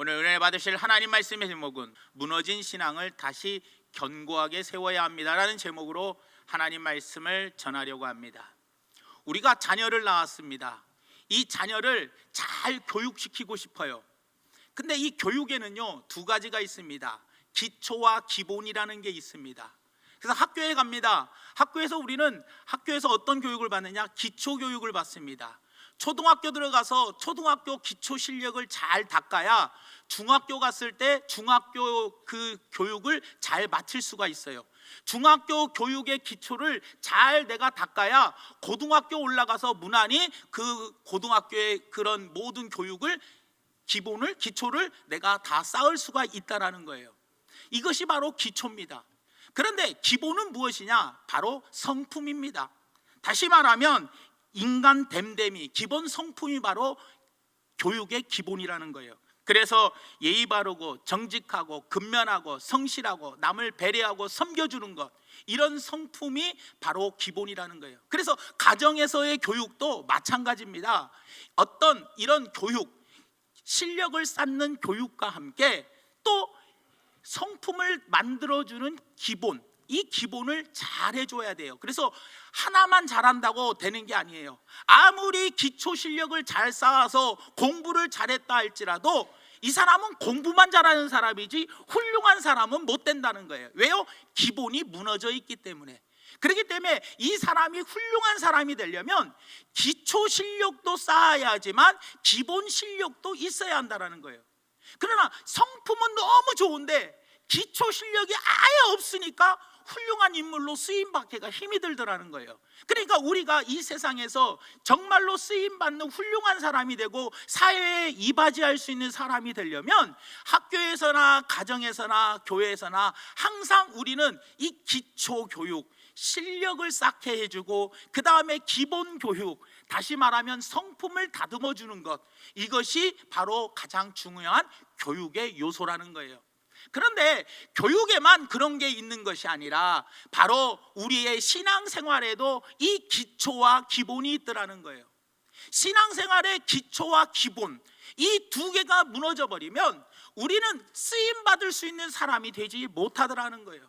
오늘 은혜 받으실 하나님 말씀의 제목은 무너진 신앙을 다시 견고하게 세워야 합니다라는 제목으로 하나님 말씀을 전하려고 합니다. 우리가 자녀를 낳았습니다. 이 자녀를 잘 교육시키고 싶어요. 근데 이 교육에는요, 두 가지가 있습니다. 기초와 기본이라는 게 있습니다. 그래서 학교에 갑니다. 학교에서 우리는 학교에서 어떤 교육을 받느냐? 기초 교육을 받습니다. 초등학교 들어가서 초등학교 기초 실력을 잘 닦아야 중학교 갔을 때 중학교 그 교육을 잘 마칠 수가 있어요. 중학교 교육의 기초를 잘 내가 닦아야 고등학교 올라가서 무난히 그 고등학교의 그런 모든 교육을 기초를 내가 다 쌓을 수가 있다라는 거예요. 이것이 바로 기초입니다. 그런데 기본은 무엇이냐? 바로 성품입니다. 다시 말하면 인간 됨됨이, 기본 성품이 바로 교육의 기본이라는 거예요. 그래서 예의 바르고 정직하고 근면하고 성실하고 남을 배려하고 섬겨주는 것, 이런 성품이 바로 기본이라는 거예요. 그래서 가정에서의 교육도 마찬가지입니다. 어떤 이런 교육, 실력을 쌓는 교육과 함께 또 성품을 만들어주는 기본, 이 기본을 잘 해줘야 돼요. 그래서 하나만 잘한다고 되는 게 아니에요. 아무리 기초 실력을 잘 쌓아서 공부를 잘했다 할지라도 이 사람은 공부만 잘하는 사람이지 훌륭한 사람은 못 된다는 거예요. 왜요? 기본이 무너져 있기 때문에. 그렇기 때문에 이 사람이 훌륭한 사람이 되려면 기초 실력도 쌓아야지만 기본 실력도 있어야 한다는 거예요. 그러나 성품은 너무 좋은데 기초 실력이 아예 없으니까 훌륭한 인물로 쓰임받기가 힘이 들더라는 거예요. 그러니까 우리가 이 세상에서 정말로 쓰임받는 훌륭한 사람이 되고 사회에 이바지할 수 있는 사람이 되려면 학교에서나 가정에서나 교회에서나 항상 우리는 이 기초 교육, 실력을 쌓게 해주고 그 다음에 기본 교육, 다시 말하면 성품을 다듬어 주는 것, 이것이 바로 가장 중요한 교육의 요소라는 거예요. 그런데 교육에만 그런 게 있는 것이 아니라 바로 우리의 신앙생활에도 이 기초와 기본이 있더라는 거예요. 신앙생활의 기초와 기본, 이 두 개가 무너져 버리면 우리는 쓰임받을 수 있는 사람이 되지 못하더라는 거예요.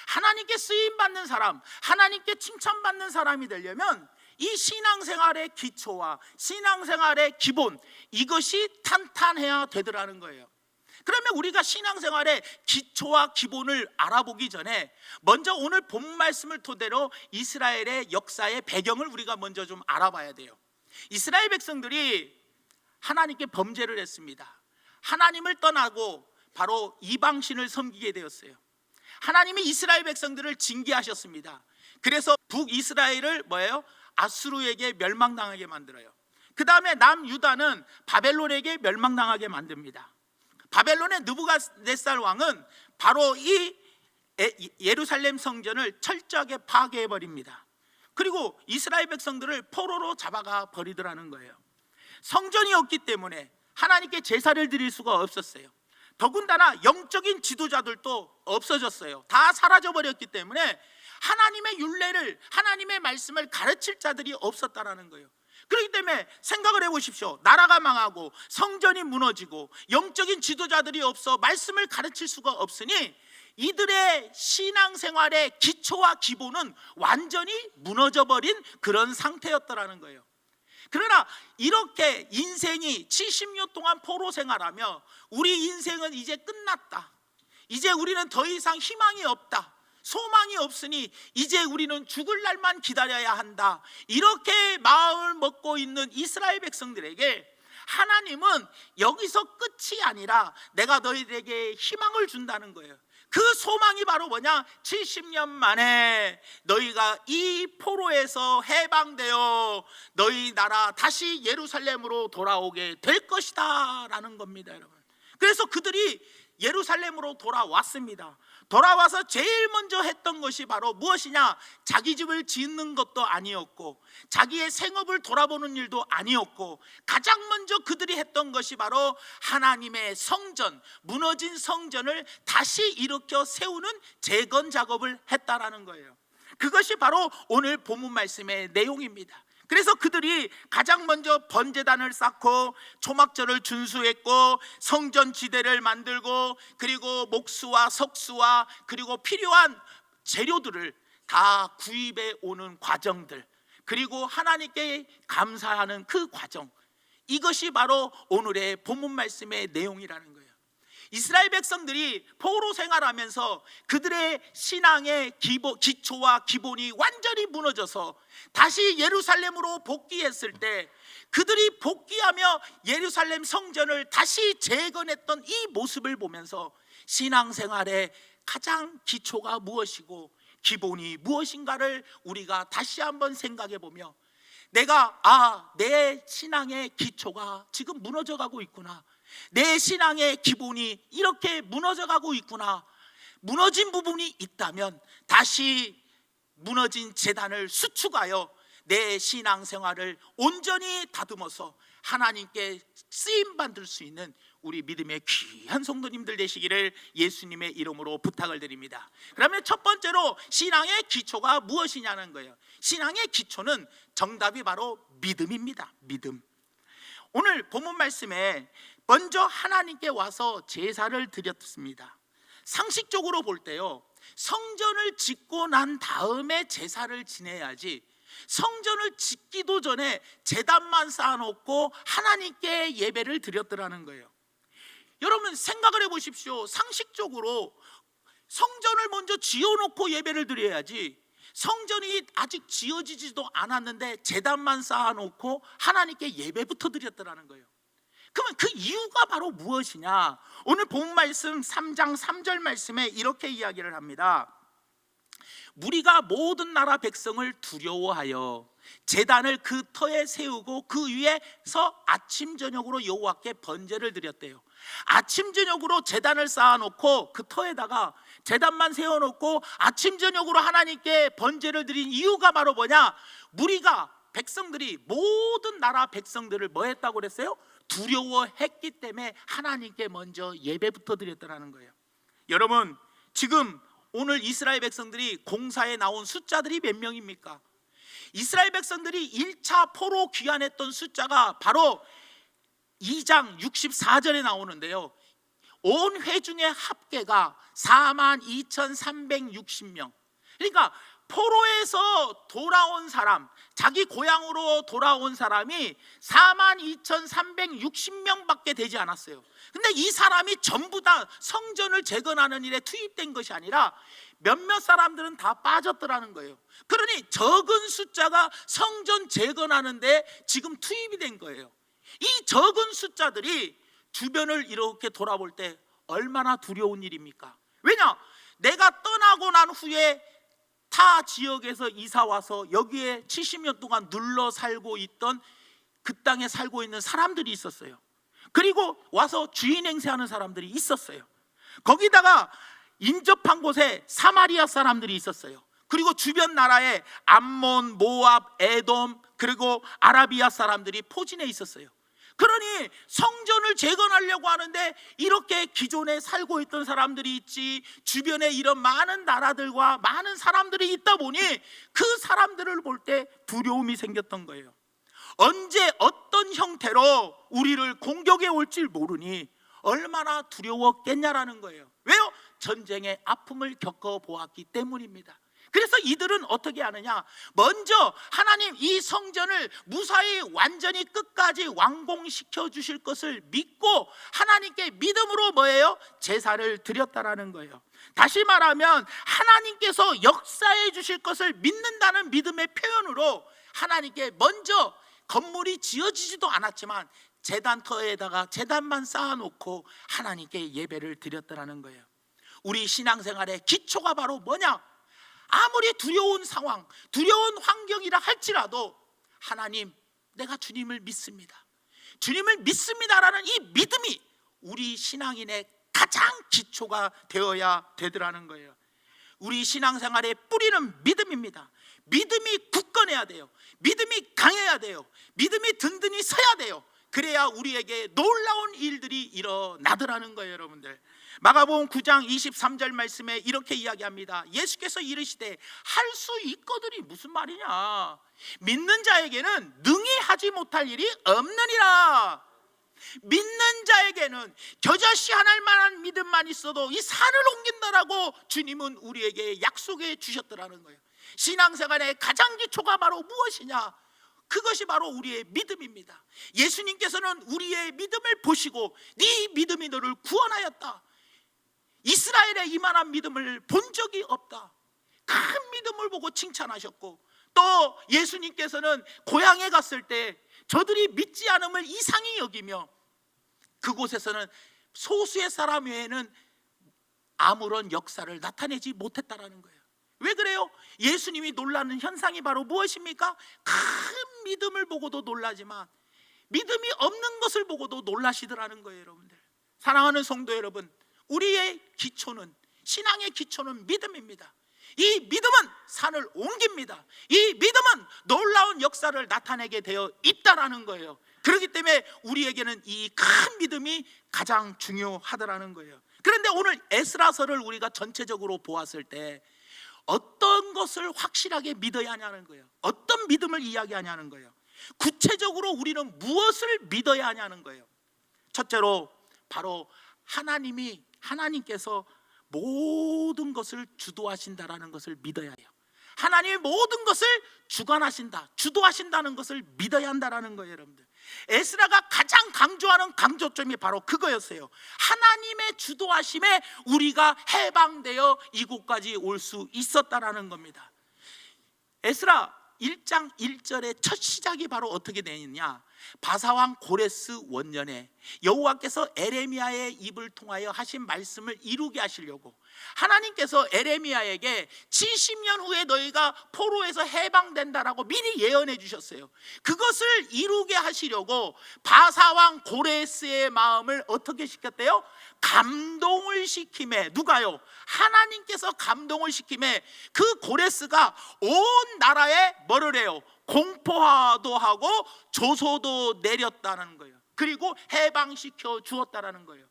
하나님께 쓰임받는 사람, 하나님께 칭찬받는 사람이 되려면 이 신앙생활의 기초와 신앙생활의 기본, 이것이 탄탄해야 되더라는 거예요. 그러면 우리가 신앙생활의 기초와 기본을 알아보기 전에 먼저 오늘 본 말씀을 토대로 이스라엘의 역사의 배경을 우리가 먼저 좀 알아봐야 돼요. 이스라엘 백성들이 하나님께 범죄를 했습니다. 하나님을 떠나고 바로 이방신을 섬기게 되었어요. 하나님이 이스라엘 백성들을 징계하셨습니다. 그래서 북이스라엘을 아수르에게 멸망당하게 만들어요. 그 다음에 남유다는 바벨론에게 멸망당하게 만듭니다. 바벨론의 느부갓네살 왕은 바로 이 예루살렘 성전을 철저하게 파괴해버립니다. 그리고 이스라엘 백성들을 포로로 잡아가 버리더라는 거예요. 성전이 없기 때문에 하나님께 제사를 드릴 수가 없었어요. 더군다나 영적인 지도자들도 없어졌어요. 다 사라져버렸기 때문에 하나님의 율례를, 하나님의 말씀을 가르칠 자들이 없었다라는 거예요. 그렇기 때문에 생각을 해보십시오. 나라가 망하고 성전이 무너지고 영적인 지도자들이 없어 말씀을 가르칠 수가 없으니 이들의 신앙생활의 기초와 기본은 완전히 무너져버린 그런 상태였더라는 거예요. 그러나 이렇게 인생이 70년 동안 포로 생활하며 우리 인생은 이제 끝났다, 이제 우리는 더 이상 희망이 없다, 소망이 없으니 이제 우리는 죽을 날만 기다려야 한다, 이렇게 마음을 먹고 있는 이스라엘 백성들에게 하나님은 여기서 끝이 아니라 내가 너희들에게 희망을 준다는 거예요. 그 소망이 바로 뭐냐? 70년 만에 너희가 이 포로에서 해방되어 너희 나라 다시 예루살렘으로 돌아오게 될 것이다 라는 겁니다, 여러분. 그래서 그들이 예루살렘으로 돌아왔습니다. 돌아와서 제일 먼저 했던 것이 바로 무엇이냐? 자기 집을 짓는 것도 아니었고 자기의 생업을 돌아보는 일도 아니었고 가장 먼저 그들이 했던 것이 바로 하나님의 성전, 무너진 성전을 다시 일으켜 세우는 재건 작업을 했다라는 거예요. 그것이 바로 오늘 본문 말씀의 내용입니다. 그래서 그들이 가장 먼저 번제단을 쌓고 초막절을 준수했고 성전 지대를 만들고 그리고 목수와 석수와 그리고 필요한 재료들을 다 구입해 오는 과정들, 그리고 하나님께 감사하는 그 과정, 이것이 바로 오늘의 본문 말씀의 내용이라는 거예요. 이스라엘 백성들이 포로 생활하면서 그들의 신앙의 기초와 기본이 완전히 무너져서 다시 예루살렘으로 복귀했을 때, 그들이 복귀하며 예루살렘 성전을 다시 재건했던 이 모습을 보면서 신앙생활의 가장 기초가 무엇이고 기본이 무엇인가를 우리가 다시 한번 생각해 보며, 내 신앙의 기초가 지금 무너져 가고 있구나, 내 신앙의 기본이 이렇게 무너져 가고 있구나, 무너진 부분이 있다면 다시 무너진 제단을 수축하여 내 신앙생활을 온전히 다듬어서 하나님께 쓰임받을 수 있는 우리 믿음의 귀한 성도님들 되시기를 예수님의 이름으로 부탁을 드립니다. 그러면 첫 번째로 신앙의 기초가 무엇이냐는 거예요. 신앙의 기초는 정답이 바로 믿음입니다. 믿음. 오늘 본문 말씀에 먼저 하나님께 와서 제사를 드렸습니다. 상식적으로 볼 때요, 성전을 짓고 난 다음에 제사를 지내야지, 성전을 짓기도 전에 제단만 쌓아놓고 하나님께 예배를 드렸더라는 거예요. 여러분 생각을 해보십시오. 상식적으로 성전을 먼저 지어놓고 예배를 드려야지, 성전이 아직 지어지지도 않았는데 제단만 쌓아놓고 하나님께 예배부터 드렸더라는 거예요. 그러면 그 이유가 바로 무엇이냐? 오늘 본 말씀 3장 3절 말씀에 이렇게 이야기를 합니다. 무리가 모든 나라 백성을 두려워하여 제단을 그 터에 세우고 그 위에서 아침 저녁으로 여호와께 번제를 드렸대요. 아침 저녁으로 제단을 쌓아놓고 그 터에다가 제단만 세워놓고 아침 저녁으로 하나님께 번제를 드린 이유가 바로 뭐냐? 무리가, 백성들이, 모든 나라 백성들을 뭐 했다고 그랬어요? 두려워했기 때문에 하나님께 먼저 예배부터 드렸다는 거예요. 여러분, 지금 오늘 이스라엘 백성들이 공사에 나온 숫자들이 몇 명입니까? 이스라엘 백성들이 1차 포로 귀환했던 숫자가 바로 2장 64절에 나오는데요, 온 회중의 합계가 42,360명. 그러니까 포로에서 돌아온 사람, 자기 고향으로 돌아온 사람이 42,360명밖에 되지 않았어요. 근데 이 사람이 전부 다 성전을 재건하는 일에 투입된 것이 아니라 몇몇 사람들은 다 빠졌더라는 거예요. 그러니 적은 숫자가 성전 재건하는데 지금 투입이 된 거예요. 이 적은 숫자들이 주변을 이렇게 돌아볼 때 얼마나 두려운 일입니까? 왜냐? 내가 떠나고 난 후에 타 지역에서 이사 와서 여기에 70년 동안 눌러 살고 있던, 그 땅에 살고 있는 사람들이 있었어요. 그리고 와서 주인 행세하는 사람들이 있었어요. 거기다가 인접한 곳에 사마리아 사람들이 있었어요. 그리고 주변 나라에 암몬, 모압, 에돔, 그리고 아라비아 사람들이 포진해 있었어요. 그러니 성전을 재건하려고 하는데 이렇게 기존에 살고 있던 사람들이 있지, 주변에 이런 많은 나라들과 많은 사람들이 있다 보니 그 사람들을 볼 때 두려움이 생겼던 거예요. 언제 어떤 형태로 우리를 공격해 올지 모르니 얼마나 두려웠겠냐라는 거예요. 왜요? 전쟁의 아픔을 겪어보았기 때문입니다. 그래서 이들은 어떻게 하느냐? 먼저 하나님 이 성전을 무사히 완전히 끝까지 완공시켜 주실 것을 믿고 하나님께 믿음으로 뭐예요? 제사를 드렸다라는 거예요. 다시 말하면 하나님께서 역사해 주실 것을 믿는다는 믿음의 표현으로 하나님께 먼저, 건물이 지어지지도 않았지만 제단터에다가 제단만 쌓아놓고 하나님께 예배를 드렸다라는 거예요. 우리 신앙생활의 기초가 바로 뭐냐? 아무리 두려운 상황, 두려운 환경이라 할지라도 하나님, 내가 주님을 믿습니다, 주님을 믿습니다라는 이 믿음이 우리 신앙인의 가장 기초가 되어야 되더라는 거예요. 우리 신앙생활의 뿌리는 믿음입니다. 믿음이 굳건해야 돼요. 믿음이 강해야 돼요. 믿음이 든든히 서야 돼요. 그래야 우리에게 놀라운 일들이 일어나더라는 거예요. 여러분들, 마가복음 9장 23절 말씀에 이렇게 이야기합니다. 예수께서 이르시되 할 수 있거든이 무슨 말이냐, 믿는 자에게는 능히 하지 못할 일이 없느니라. 믿는 자에게는 겨자씨 하나일 만한 믿음만 있어도 이 산을 옮긴다라고 주님은 우리에게 약속해 주셨더라는 거예요. 신앙생활의 가장 기초가 바로 무엇이냐? 그것이 바로 우리의 믿음입니다. 예수님께서는 우리의 믿음을 보시고 네 믿음이 너를 구원하였다, 이스라엘에 이만한 믿음을 본 적이 없다, 큰 믿음을 보고 칭찬하셨고, 또 예수님께서는 고향에 갔을 때 저들이 믿지 않음을 이상히 여기며 그곳에서는 소수의 사람 외에는 아무런 역사를 나타내지 못했다라는 거예요. 왜 그래요? 예수님이 놀라는 현상이 바로 무엇입니까? 큰 믿음을 보고도 놀라지만 믿음이 없는 것을 보고도 놀라시더라는 거예요. 여러분들, 사랑하는 성도 여러분, 우리의 기초는, 신앙의 기초는 믿음입니다. 이 믿음은 산을 옮깁니다. 이 믿음은 놀라운 역사를 나타내게 되어 있다라는 거예요. 그렇기 때문에 우리에게는 이 큰 믿음이 가장 중요하다라는 거예요. 그런데 오늘 에스라서를 우리가 전체적으로 보았을 때 어떤 것을 확실하게 믿어야 하냐는 거예요. 어떤 믿음을 이야기하냐는 거예요. 구체적으로 우리는 무엇을 믿어야 하냐는 거예요. 첫째로 바로 하나님께서 모든 것을 주도하신다라는 것을 믿어야 해요. 하나님이 모든 것을 주관하신다, 주도하신다는 것을 믿어야 한다라는 거예요. 여러분들, 에스라가 가장 강조하는 강조점이 바로 그거였어요. 하나님의 주도하심에 우리가 해방되어 이곳까지 올 수 있었다라는 겁니다. 에스라 1장 1절의 첫 시작이 바로 어떻게 되느냐, 바사왕 고레스 원년에 여호와께서 에레미야의 입을 통하여 하신 말씀을 이루게 하시려고 하나님께서 에레미야에게 70년 후에 너희가 포로에서 해방된다라고 미리 예언해 주셨어요. 그것을 이루게 하시려고 바사왕 고레스의 마음을 어떻게 시켰대요? 감동을 시킴에, 누가요? 하나님께서 감동을 시킴에 그 고레스가 온 나라에 뭐를 해요? 공포화도 하고 조소도 내렸다는 거예요. 그리고 해방시켜 주었다라는 거예요.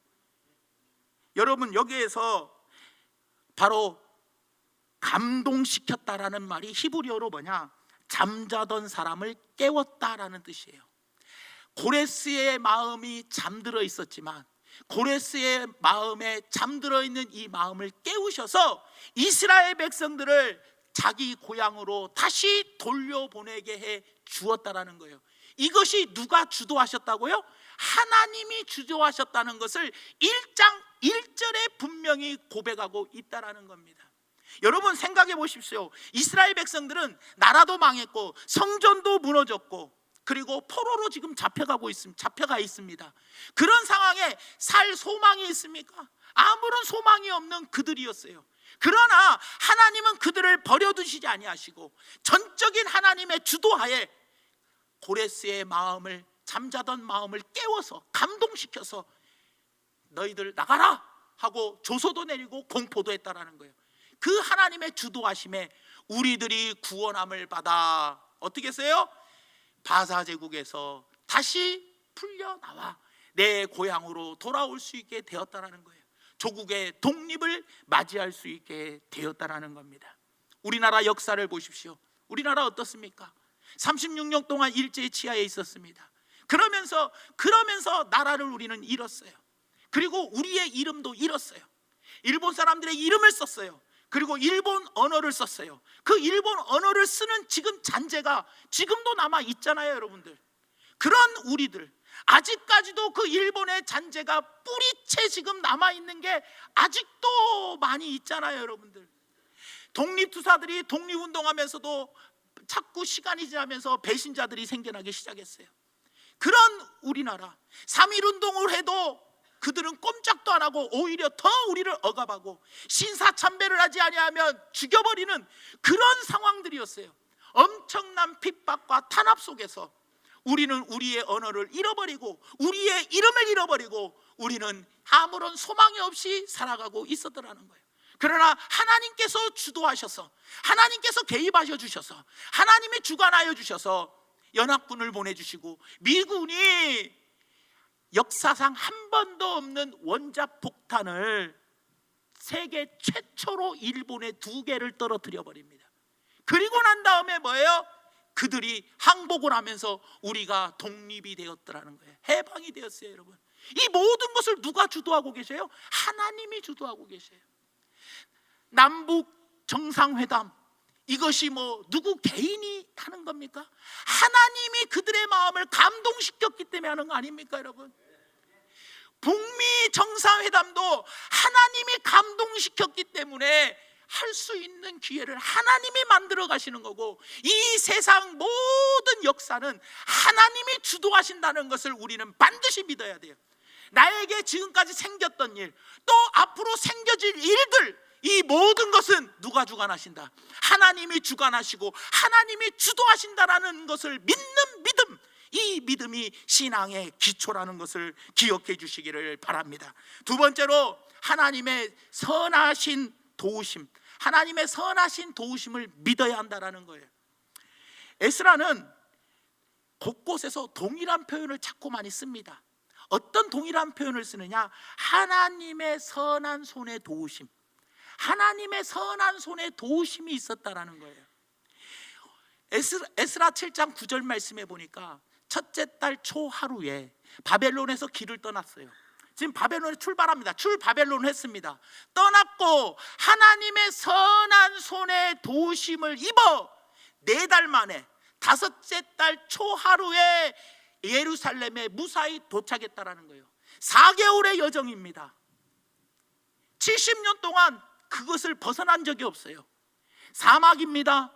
여러분, 여기에서 바로 감동시켰다라는 말이 히브리어로 뭐냐? 잠자던 사람을 깨웠다라는 뜻이에요. 고레스의 마음이 잠들어 있었지만 고레스의 마음에 잠들어 있는 이 마음을 깨우셔서 이스라엘 백성들을 자기 고향으로 다시 돌려보내게 해 주었다라는 거예요. 이것이 누가 주도하셨다고요? 하나님이 주도하셨다는 것을 1장 1절에 분명히 고백하고 있다라는 겁니다. 여러분, 생각해 보십시오. 이스라엘 백성들은 나라도 망했고 성전도 무너졌고 그리고 포로로 지금 잡혀가 있습니다. 그런 상황에 살 소망이 있습니까? 아무런 소망이 없는 그들이었어요. 그러나 하나님은 그들을 버려두시지 아니하시고 전적인 하나님의 주도하에 고레스의 마음을, 잠자던 마음을 깨워서 감동시켜서 너희들 나가라 하고 조소도 내리고 공포도 했다라는 거예요. 그 하나님의 주도하심에 우리들이 구원함을 받아 어떻게 했어요? 바사 제국에서 다시 풀려나와 내 고향으로 돌아올 수 있게 되었다라는 거예요. 조국의 독립을 맞이할 수 있게 되었다라는 겁니다. 우리나라 역사를 보십시오. 우리나라 어떻습니까? 36년 동안 일제의 치하에 있었습니다. 그러면서 나라를 우리는 잃었어요. 그리고 우리의 이름도 잃었어요. 일본 사람들의 이름을 썼어요. 그리고 일본 언어를 썼어요. 그 일본 언어를 쓰는 지금 잔재가 지금도 남아 있잖아요, 여러분들. 그런 우리들, 아직까지도 그 일본의 잔재가 뿌리채 지금 남아 있는 게 아직도 많이 있잖아요, 여러분들. 독립투사들이 독립운동하면서도 자꾸 시간이 지나면서 배신자들이 생겨나기 시작했어요. 그런 우리나라, 3.1운동을 해도 그들은 꼼짝도 안 하고 오히려 더 우리를 억압하고 신사참배를 하지 아니하면 죽여버리는 그런 상황들이었어요. 엄청난 핍박과 탄압 속에서 우리는 우리의 언어를 잃어버리고 우리의 이름을 잃어버리고 우리는 아무런 소망이 없이 살아가고 있었더라는 거예요. 그러나 하나님께서 주도하셔서, 하나님께서 개입하셔 주셔서, 하나님이 주관하여 주셔서 연합군을 보내주시고 미군이 역사상 한 번도 없는 원자폭탄을 세계 최초로 일본에 2개를 떨어뜨려 버립니다. 그리고 난 다음에 뭐예요? 그들이 항복을 하면서 우리가 독립이 되었더라는 거예요. 해방이 되었어요. 여러분, 이 모든 것을 누가 주도하고 계세요? 하나님이 주도하고 계세요. 남북 정상회담, 이것이 뭐 누구 개인이 하는 겁니까? 하나님이 그들의 마음을 감동시켰기 때문에 하는 거 아닙니까, 여러분? 북미 정상회담도 하나님이 감동시켰기 때문에 할 수 있는 기회를 하나님이 만들어 가시는 거고, 이 세상 모든 역사는 하나님이 주도하신다는 것을 우리는 반드시 믿어야 돼요. 나에게 지금까지 생겼던 일, 또 앞으로 생겨질 일들, 이 모든 것은 누가 주관하신다? 하나님이 주관하시고 하나님이 주도하신다라는 것을 믿는 믿음, 이 믿음이 신앙의 기초라는 것을 기억해 주시기를 바랍니다. 두 번째로, 하나님의 선하신 도우심, 하나님의 선하신 도우심을 믿어야 한다라는 거예요. 에스라는 곳곳에서 동일한 표현을 자꾸 많이 씁니다. 어떤 동일한 표현을 쓰느냐? 하나님의 선한 손의 도우심, 하나님의 선한 손의 도우심이 있었다라는 거예요. 에스라 7장 9절 말씀해 보니까 첫째 달 초 하루에 바벨론에서 길을 떠났어요. 지금 바벨론에 출발합니다. 바벨론을 했습니다. 떠났고 하나님의 선한 손의 도우심을 입어 4달 만에 다섯째 달 초 하루에 예루살렘에 무사히 도착했다라는 거예요. 4개월의 여정입니다. 70년 동안 그것을 벗어난 적이 없어요. 사막입니다.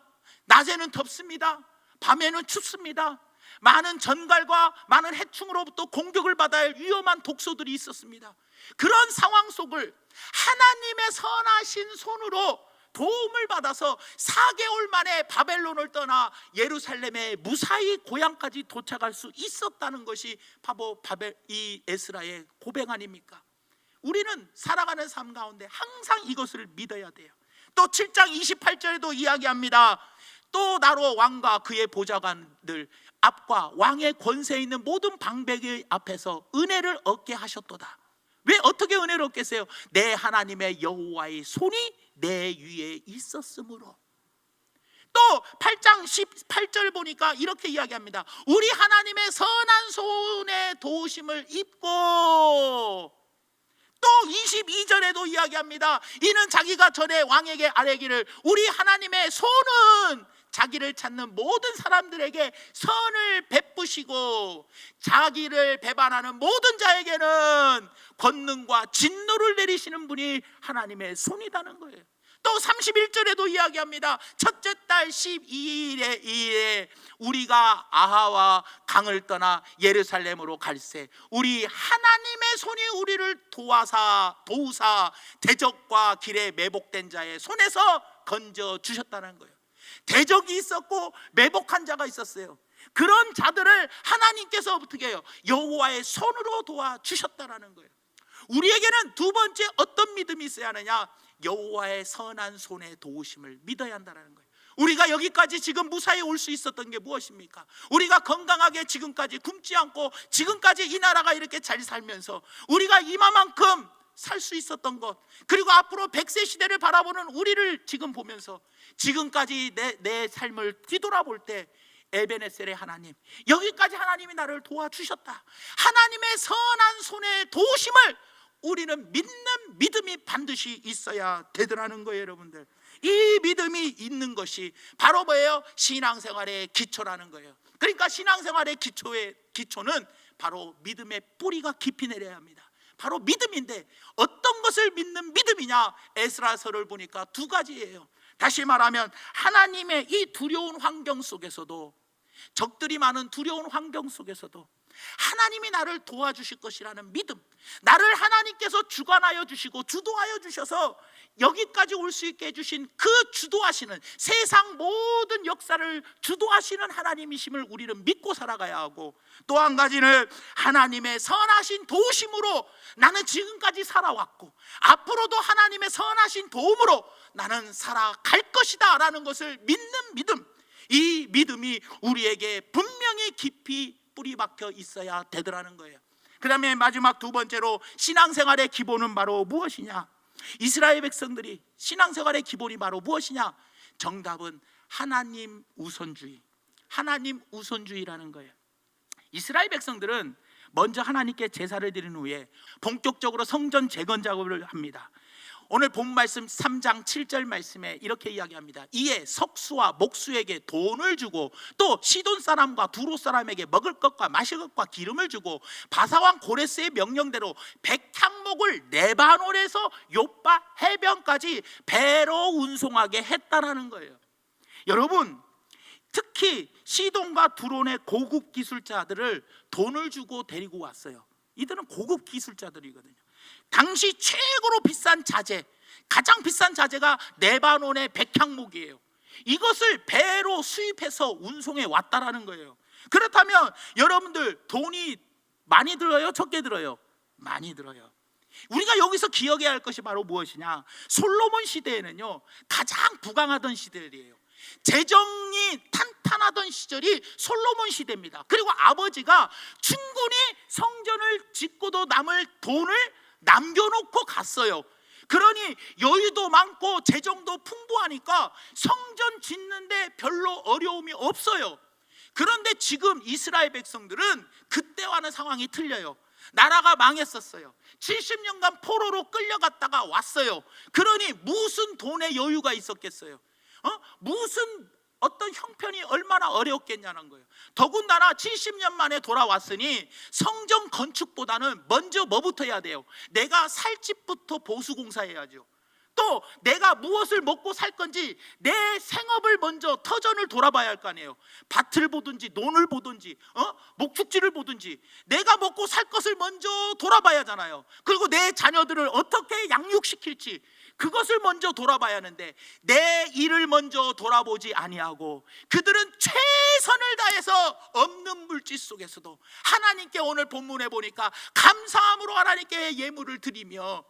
낮에는 덥습니다. 밤에는 춥습니다. 많은 전갈과 많은 해충으로부터 공격을 받아야 할 위험한 독소들이 있었습니다. 그런 상황 속을 하나님의 선하신 손으로 도움을 받아서 4개월 만에 바벨론을 떠나 예루살렘에 무사히 고향까지 도착할 수 있었다는 것이 바로 이 에스라의 고백 아닙니까? 우리는 살아가는 삶 가운데 항상 이것을 믿어야 돼요. 또 7장 28절에도 이야기합니다. 또 나로 왕과 그의 보좌관들 앞과 왕의 권세에 있는 모든 방백의 앞에서 은혜를 얻게 하셨도다. 왜 어떻게 은혜를 얻겠어요? 내 하나님의 여호와의 손이 내 위에 있었으므로. 또 8장 18절 보니까 이렇게 이야기합니다. 우리 하나님의 선한 손의 도우심을 입고, 또 22절에도 이야기합니다. 이는 자기가 전에 왕에게 아뢰기를 우리 하나님의 손은 자기를 찾는 모든 사람들에게 선을 베푸시고 자기를 배반하는 모든 자에게는 권능과 진노를 내리시는 분이 하나님의 손이라는 거예요. 또 31절에도 이야기합니다. 첫째 달 12일에 우리가 아하와 강을 떠나 예루살렘으로 갈새 우리 하나님의 손이 우리를 도우사 대적과 길에 매복된 자의 손에서 건져 주셨다는 거예요. 대적이 있었고 매복한 자가 있었어요. 그런 자들을 하나님께서 어떻게 해요? 여호와의 손으로 도와주셨다라는 거예요. 우리에게는 두 번째 어떤 믿음이 있어야 하느냐? 여호와의 선한 손의 도우심을 믿어야 한다는 거예요. 우리가 여기까지 지금 무사히 올 수 있었던 게 무엇입니까? 우리가 건강하게 지금까지 굶지 않고 지금까지 이 나라가 이렇게 잘 살면서 우리가 이마만큼 살 수 있었던 것, 그리고 앞으로 100세 시대를 바라보는 우리를 지금 보면서 지금까지 내 삶을 뒤돌아볼 때 에베네셀의 하나님, 여기까지 하나님이 나를 도와주셨다. 하나님의 선한 손의 도우심을 우리는 믿는 믿음이 반드시 있어야 되더라는 거예요. 여러분들, 이 믿음이 있는 것이 바로 뭐예요? 신앙생활의 기초라는 거예요. 그러니까 신앙생활의 기초는 바로 믿음의 뿌리가 깊이 내려야 합니다. 바로 믿음인데 어떤 것을 믿는 믿음이냐? 에스라서를 보니까 두 가지예요. 다시 말하면 하나님의 이 두려운 환경 속에서도, 적들이 많은 두려운 환경 속에서도 하나님이 나를 도와주실 것이라는 믿음, 나를 하나님께서 주관하여 주시고 주도하여 주셔서 여기까지 올 수 있게 해주신 그 주도하시는, 세상 모든 역사를 주도하시는 하나님이심을 우리는 믿고 살아가야 하고, 또 한 가지는 하나님의 선하신 도우심으로 나는 지금까지 살아왔고 앞으로도 하나님의 선하신 도움으로 나는 살아갈 것이다 라는 것을 믿는 믿음, 이 믿음이 우리에게 분명히 깊이 뿌리 박혀 있어야 되더라는 거예요. 그 다음에 마지막 두 번째로 신앙생활의 기본은 바로 무엇이냐? 이스라엘 백성들이 신앙생활의 기본이 바로 무엇이냐? 정답은 하나님 우선주의, 하나님 우선주의라는 거예요. 이스라엘 백성들은 먼저 하나님께 제사를 드린 후에 본격적으로 성전 재건 작업을 합니다. 오늘 본 말씀 3장 7절 말씀에 이렇게 이야기합니다. 이에 석수와 목수에게 돈을 주고 또 시돈 사람과 두로 사람에게 먹을 것과 마실 것과 기름을 주고 바사왕 고레스의 명령대로 백향목을 레바논에서 요빠 해변까지 배로 운송하게 했다라는 거예요. 여러분, 특히 시돈과 두론의 고급 기술자들을 돈을 주고 데리고 왔어요. 이들은 고급 기술자들이거든요. 당시 최고로 비싼 자재, 가장 비싼 자재가 레바논의 백향목이에요. 이것을 배로 수입해서 운송해 왔다라는 거예요. 그렇다면 여러분들 돈이 많이 들어요? 적게 들어요? 많이 들어요. 우리가 여기서 기억해야 할 것이 바로 무엇이냐? 솔로몬 시대에는요, 가장 부강하던 시대들이에요. 재정이 탄탄하던 시절이 솔로몬 시대입니다. 그리고 아버지가 충분히 성전을 짓고도 남을 돈을 남겨놓고 갔어요. 그러니 여유도 많고 재정도 풍부하니까 성전 짓는데 별로 어려움이 없어요. 그런데 지금 이스라엘 백성들은 그때와는 상황이 틀려요. 나라가 망했었어요. 70년간 포로로 끌려갔다가 왔어요. 그러니 무슨 돈의 여유가 있었겠어요? 무슨 어떤 형편이 얼마나 어려웠겠냐는 거예요. 더군다나 70년 만에 돌아왔으니 성전 건축보다는 먼저 뭐부터 해야 돼요? 내가 살 집부터 보수공사해야죠. 또 내가 무엇을 먹고 살 건지 내 생업을 먼저 터전을 돌아봐야 할 거 아니에요. 밭을 보든지 논을 보든지 목축지를 보든지 내가 먹고 살 것을 먼저 돌아봐야 하잖아요. 그리고 내 자녀들을 어떻게 양육시킬지 그것을 먼저 돌아봐야 하는데 내 일을 먼저 돌아보지 아니하고 그들은 최선을 다해서 없는 물질 속에서도 하나님께, 오늘 본문에 보니까 감사함으로 하나님께 예물을 드리며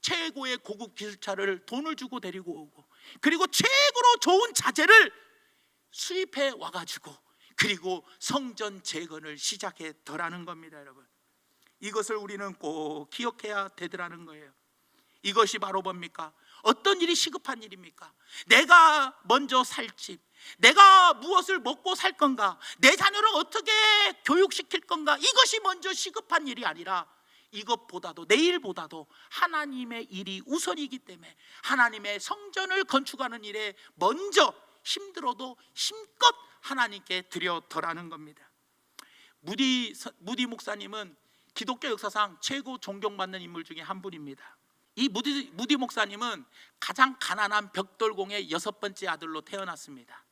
최고의 고급 기술차를 돈을 주고 데리고 오고 그리고 최고로 좋은 자재를 수입해 와가지고 그리고 성전 재건을 시작했더라는 겁니다. 여러분, 이것을 우리는 꼭 기억해야 되더라는 거예요. 이것이 바로 뭡니까? 어떤 일이 시급한 일입니까? 내가 먼저 살 집, 내가 무엇을 먹고 살 건가, 내 자녀를 어떻게 교육시킬 건가, 이것이 먼저 시급한 일이 아니라 이것보다도, 내일보다도 하나님의 일이 우선이기 때문에 하나님의 성전을 건축하는 일에 먼저 힘들어도 힘껏 하나님께 드려더라는 겁니다. 무디 목사님은 기독교 역사상 최고 존경받는 인물 중에 한 분입니다. 이 무디 목사님은 가장 가난한 벽돌공의 6번째 아들로 태어났습니다.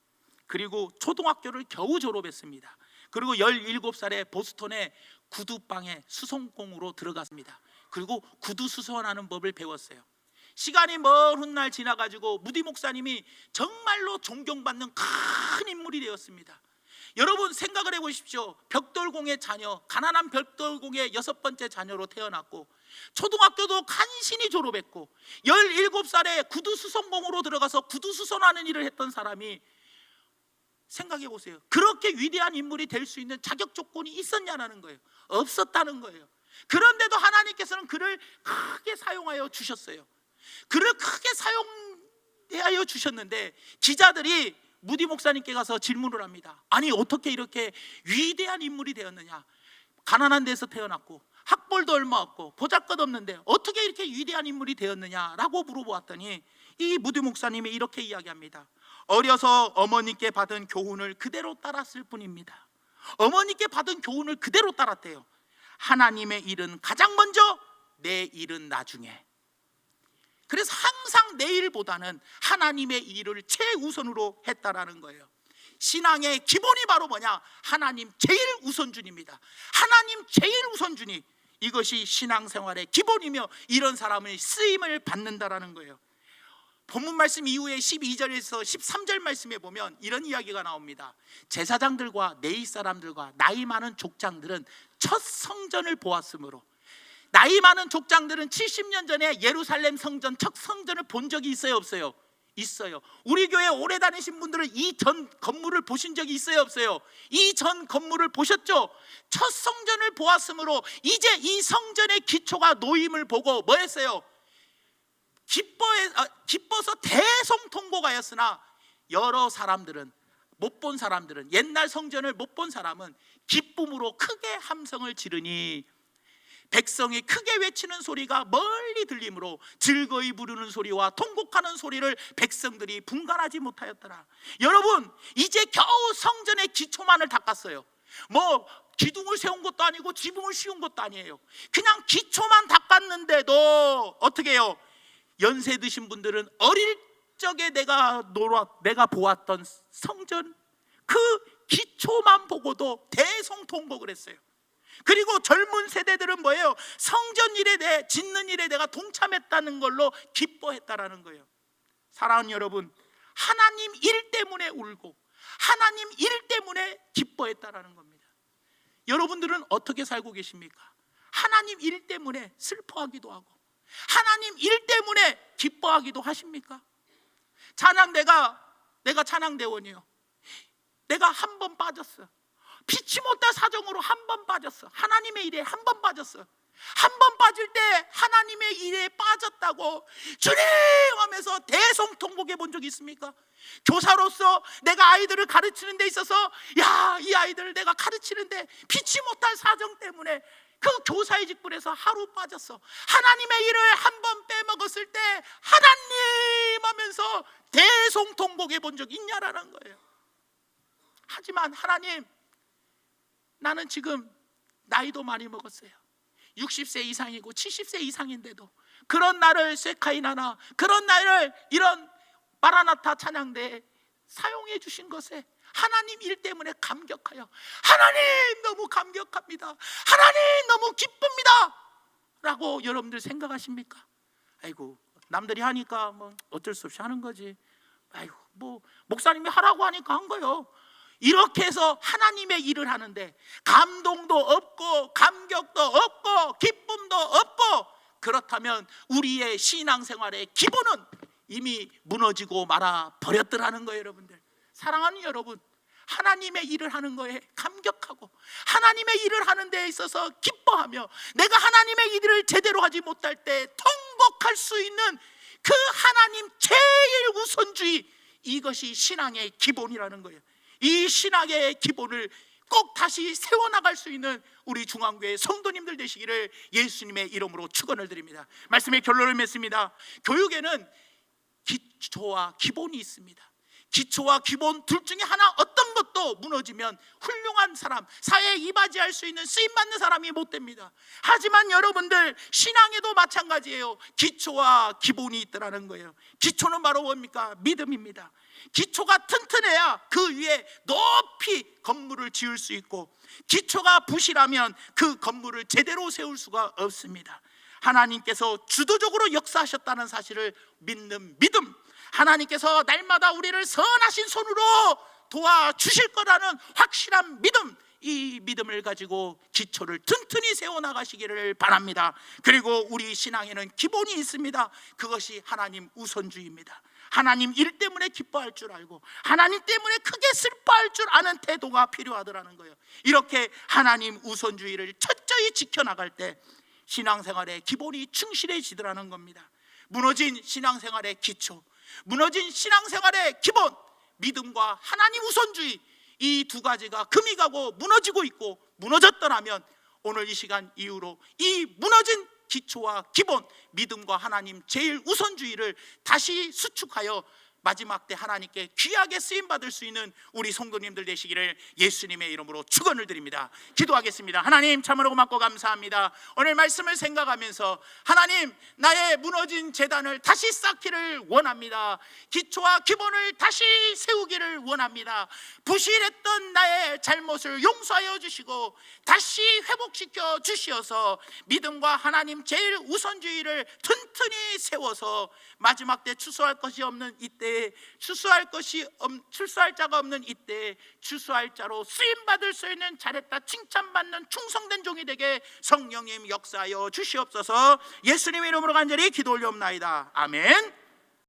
그리고 초등학교를 겨우 졸업했습니다. 그리고 17살에 보스턴의 구두방에 수선공으로 들어갔습니다. 그리고 구두 수선하는 법을 배웠어요. 시간이 먼 훗날 지나가지고 무디 목사님이 정말로 존경받는 큰 인물이 되었습니다. 여러분 생각을 해보십시오. 벽돌공의 자녀, 가난한 벽돌공의 6번째 자녀로 태어났고 초등학교도 간신히 졸업했고 17살에 구두수선공으로 들어가서 구두수선하는 일을 했던 사람이, 생각해 보세요. 그렇게 위대한 인물이 될 수 있는 자격 조건이 있었냐는 거예요. 없었다는 거예요. 그런데도 하나님께서는 그를 크게 사용하여 주셨어요. 그를 크게 사용하여 주셨는데 기자들이 무디 목사님께 가서 질문을 합니다. 아니 어떻게 이렇게 위대한 인물이 되었느냐, 가난한 데서 태어났고 학벌도 얼마 없고 보잘것없는데 어떻게 이렇게 위대한 인물이 되었느냐라고 물어보았더니 이 무디 목사님이 이렇게 이야기합니다. 어려서 어머니께 받은 교훈을 그대로 따랐을 뿐입니다. 어머니께 받은 교훈을 그대로 따랐대요. 하나님의 일은 가장 먼저, 내 일은 나중에. 그래서 항상 내 일보다는 하나님의 일을 최우선으로 했다라는 거예요. 신앙의 기본이 바로 뭐냐? 하나님 제일 우선순위입니다. 하나님 제일 우선순위, 이것이 신앙생활의 기본이며 이런 사람의 쓰임을 받는다라는 거예요. 본문 말씀 이후에 12절에서 13절 말씀에 보면 이런 이야기가 나옵니다. 제사장들과 레위 사람들과 나이 많은 족장들은 첫 성전을 보았으므로, 나이 많은 족장들은 70년 전에 예루살렘 성전 첫 성전을 본 적이 있어요, 없어요? 있어요. 우리 교회 오래 다니신 분들은 이 전 건물을 보신 적이 있어요, 없어요? 이 전 건물을 보셨죠? 첫 성전을 보았으므로 이제 이 성전의 기초가 놓임을 보고 뭐 했어요? 기뻐서 대성통곡하였으나 여러 사람들은, 못 본 사람들은, 옛날 성전을 못 본 사람은 기쁨으로 크게 함성을 지르니 백성이 크게 외치는 소리가 멀리 들리므로 즐거이 부르는 소리와 통곡하는 소리를 백성들이 분간하지 못하였더라. 여러분, 이제 겨우 성전의 기초만을 닦았어요. 뭐 기둥을 세운 것도 아니고 지붕을 씌운 것도 아니에요. 그냥 기초만 닦았는데도 어떻게 해요? 연세 드신 분들은 어릴 적에 내가 보았던 성전 그 기초만 보고도 대성통곡을 했어요. 그리고 젊은 세대들은 뭐예요? 성전 일에 짓는 일에 내가 동참했다는 걸로 기뻐했다라는 거예요. 사랑하는 여러분, 하나님 일 때문에 울고 하나님 일 때문에 기뻐했다라는 겁니다. 여러분들은 어떻게 살고 계십니까? 하나님 일 때문에 슬퍼하기도 하고 하나님 일 때문에 기뻐하기도 하십니까? 내가 찬양대원이요. 내가 한 번 빠졌어. 피치 못할 사정으로 한 번 빠졌어. 하나님의 일에 한 번 빠졌어. 한 번 빠질 때 하나님의 일에 빠졌다고 주님 하면서 대성통곡해 본 적이 있습니까? 교사로서 내가 아이들을 가르치는 데 있어서 이 아이들을 내가 가르치는데 피치 못할 사정 때문에 그 교사의 직분에서 하루 빠졌어. 하나님의 일을 한 번 빼먹었을 때 하나님 하면서 대성통곡해 본 적이 있냐라는 거예요. 하지만 하나님, 나는 지금 나이도 많이 먹었어요. 60세 이상이고 70세 이상인데도 그런 나를 세카이나나 그런 나를 이런 마라나타 찬양대에 사용해 주신 것에 하나님 일 때문에 감격하여 하나님 너무 감격합니다, 하나님 너무 기쁩니다 라고 여러분들 생각하십니까? 아이고, 남들이 하니까 뭐 어쩔 수 없이 하는 거지. 아이고, 뭐 목사님이 하라고 하니까 한 거예요. 이렇게 해서 하나님의 일을 하는데 감동도 없고 감격도 없고 기쁨도 없고, 그렇다면 우리의 신앙생활의 기본은 이미 무너지고 말아 버렸더라는 거예요. 여러분들, 사랑하는 여러분, 하나님의 일을 하는 거에 감격하고 하나님의 일을 하는 데에 있어서 기뻐하며 내가 하나님의 일을 제대로 하지 못할 때 통곡할 수 있는 그 하나님 제일 우선주의, 이것이 신앙의 기본이라는 거예요. 이 신앙의 기본을 꼭 다시 세워나갈 수 있는 우리 중앙교회 성도님들 되시기를 예수님의 이름으로 축원을 드립니다. 말씀의 결론을 맺습니다. 교육에는 기초와 기본이 있습니다. 기초와 기본 둘 중에 하나 어떤 것도 무너지면 훌륭한 사람, 사회에 이바지할 수 있는 쓰임받는 사람이 못 됩니다. 하지만 여러분들, 신앙에도 마찬가지예요. 기초와 기본이 있더라는 거예요. 기초는 바로 뭡니까? 믿음입니다. 기초가 튼튼해야 그 위에 높이 건물을 지을 수 있고, 기초가 부실하면 그 건물을 제대로 세울 수가 없습니다. 하나님께서 주도적으로 역사하셨다는 사실을 믿는 믿음, 하나님께서 날마다 우리를 선하신 손으로 도와주실 거라는 확실한 믿음, 이 믿음을 가지고 기초를 튼튼히 세워나가시기를 바랍니다. 그리고 우리 신앙에는 기본이 있습니다. 그것이 하나님 우선주의입니다. 하나님 일 때문에 기뻐할 줄 알고 하나님 때문에 크게 슬퍼할 줄 아는 태도가 필요하더라는 거예요. 이렇게 하나님 우선주의를 철저히 지켜나갈 때 신앙생활의 기본이 충실해지더라는 겁니다. 무너진 신앙생활의 기초, 무너진 신앙생활의 기본, 믿음과 하나님 우선주의, 이 두 가지가 금이 가고 무너지고 있고 무너졌더라면 오늘 이 시간 이후로 이 무너진 기초와 기본, 믿음과 하나님 제일 우선주의를 다시 수축하여 마지막 때 하나님께 귀하게 쓰임받을 수 있는 우리 성도님들 되시기를 예수님의 이름으로 축원을 드립니다. 기도하겠습니다. 하나님, 참으로 고맙고 감사합니다. 오늘 말씀을 생각하면서 하나님, 나의 무너진 재단을 다시 쌓기를 원합니다. 기초와 기본을 다시 세우기를 원합니다. 부실했던 나의 잘못을 용서하여 주시고 다시 회복시켜 주시어서 믿음과 하나님 제일 우선주의를 튼튼히 세워서 마지막 때 추수할 것이 없는 이때에 추수할 자가 없는 이때에 추수할 자로 쓰임받을 수 있는 잘했다 칭찬받는 충성된 종이 되게 성령님 역사하여 주시옵소서. 예수님의 이름으로 간절히 기도 올려옵나이다. 아멘.